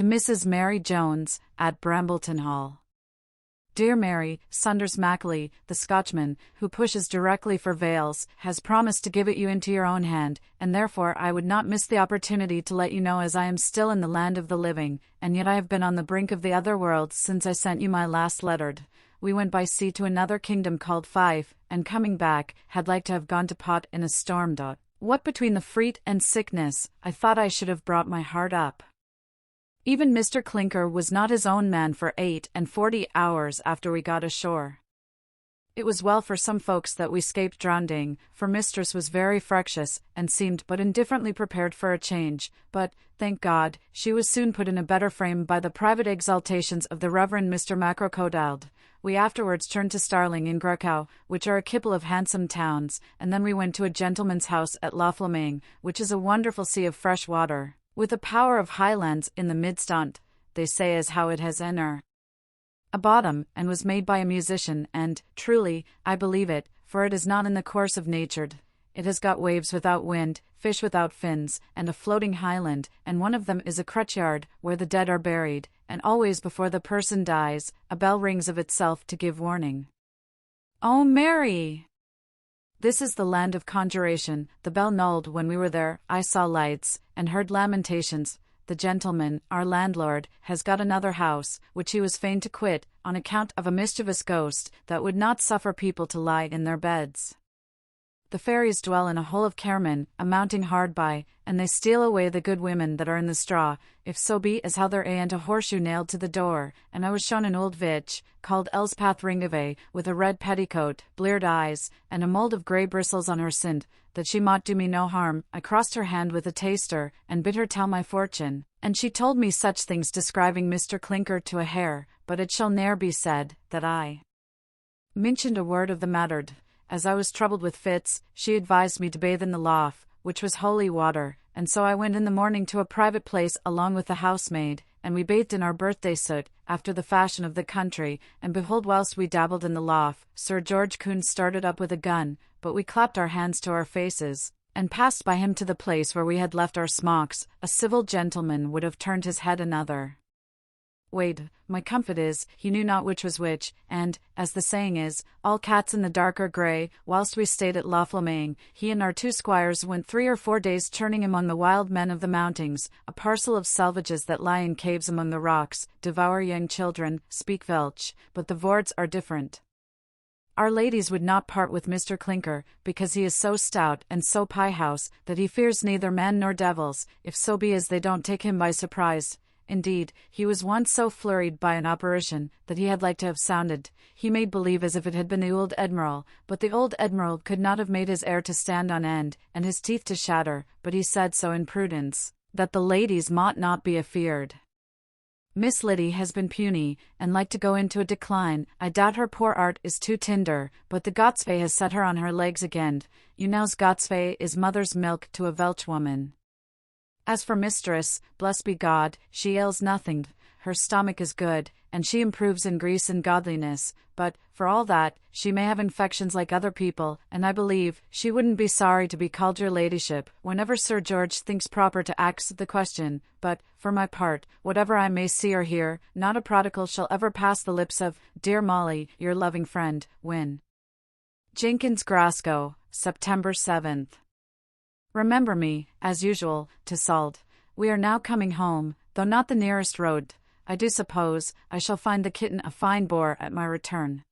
To Mrs. Mary Jones, at Brambleton Hall. Dear Mary, Saunders Mackley, the Scotchman, who pushes directly for Vales, has promised to give it you into your own hand, and therefore I would not miss the opportunity to let you know, as I am still in the land of the living, and yet I have been on the brink of the other world since I sent you my last letter. We went by sea to another kingdom called Fife, and coming back, had like to have gone to pot in a storm. What between the freet and sickness, I thought I should have brought my heart up. Even Mr. Clinker was not his own man for 48 hours after we got ashore. It was well for some folks that we 'scaped drowning, for mistress was very fractious, and seemed but indifferently prepared for a change, but, thank God, she was soon put in a better frame by the private exaltations of the Reverend Mr. Macrocodilde. We afterwards turned to Starling and Grecow, which are a couple of handsome towns, and then we went to a gentleman's house at Lochflaming, which is a wonderful sea of fresh water, with a power of highlands in the midst on't, they say as how it has a bottom, and was made by a musician, and, truly, I believe it, for it is not in the course of nature. It has got waves without wind, fish without fins, and a floating highland, and one of them is a churchyard, where the dead are buried, and always before the person dies, a bell rings of itself to give warning. Oh, Mary! This is the land of conjuration. The bell knolled when we were there, I saw lights, and heard lamentations. The gentleman, our landlord, has got another house, which he was fain to quit, on account of a mischievous ghost, that would not suffer people to lie in their beds. The fairies dwell in a hole of Cairman, a mounting hard by, and they steal away the good women that are in the straw, if so be as how there ain't a horseshoe nailed to the door, and I was shown an old vitch, called Elspeth Ringavey, with a red petticoat, bleared eyes, and a mould of grey bristles on her sind, that she mought do me no harm. I crossed her hand with a taster, and bid her tell my fortune, and she told me such things describing Mr. Clinker to a hair, but it shall ne'er be said, that I mentioned a word of the matter. As I was troubled with fits, she advised me to bathe in the lough, which was holy water, and so I went in the morning to a private place along with the housemaid, and we bathed in our birthday soot, after the fashion of the country, and behold, whilst we dabbled in the lough, Sir George Coon started up with a gun, but we clapped our hands to our faces, and passed by him to the place where we had left our smocks. A civil gentleman would have turned his head another Wade, my comfort is, he knew not which was which, and, as the saying is, all cats in the dark are grey. Whilst we stayed at Lochflaming, he and our 2 squires went 3 or 4 days churning among the wild men of the mountings, a parcel of selvages that lie in caves among the rocks, devour young children, speak Welsh, but the vords are different. Our ladies would not part with Mr. Clinker, because he is so stout and so pie-house, that he fears neither men nor devils, if so be as they don't take him by surprise. Indeed, he was once so flurried by an apparition, that he had like to have sounded. He made believe as if it had been the old Admiral, but the old Admiral could not have made his hair to stand on end, and his teeth to shatter, but he said so in prudence, that the ladies mought not be afeard. Miss Liddy has been puny, and like to go into a decline. I doubt her poor art is too tinder, but the Gotsfey has set her on her legs again. You know's Gotsfey is mother's milk to a Welsh woman. As for mistress, blessed be God, she ails nothing, her stomach is good, and she improves in grease and godliness, but, for all that, she may have infections like other people, and I believe, she wouldn't be sorry to be called your ladyship, whenever Sir George thinks proper to ask the question, but, for my part, whatever I may see or hear, not a prodigal shall ever pass the lips of, dear Molly, your loving friend, Win. Jenkins Glasgow, September 7th. Remember me, as usual, to Salt. We are now coming home, though not the nearest road. I do suppose I shall find the kitten a fine bore at my return.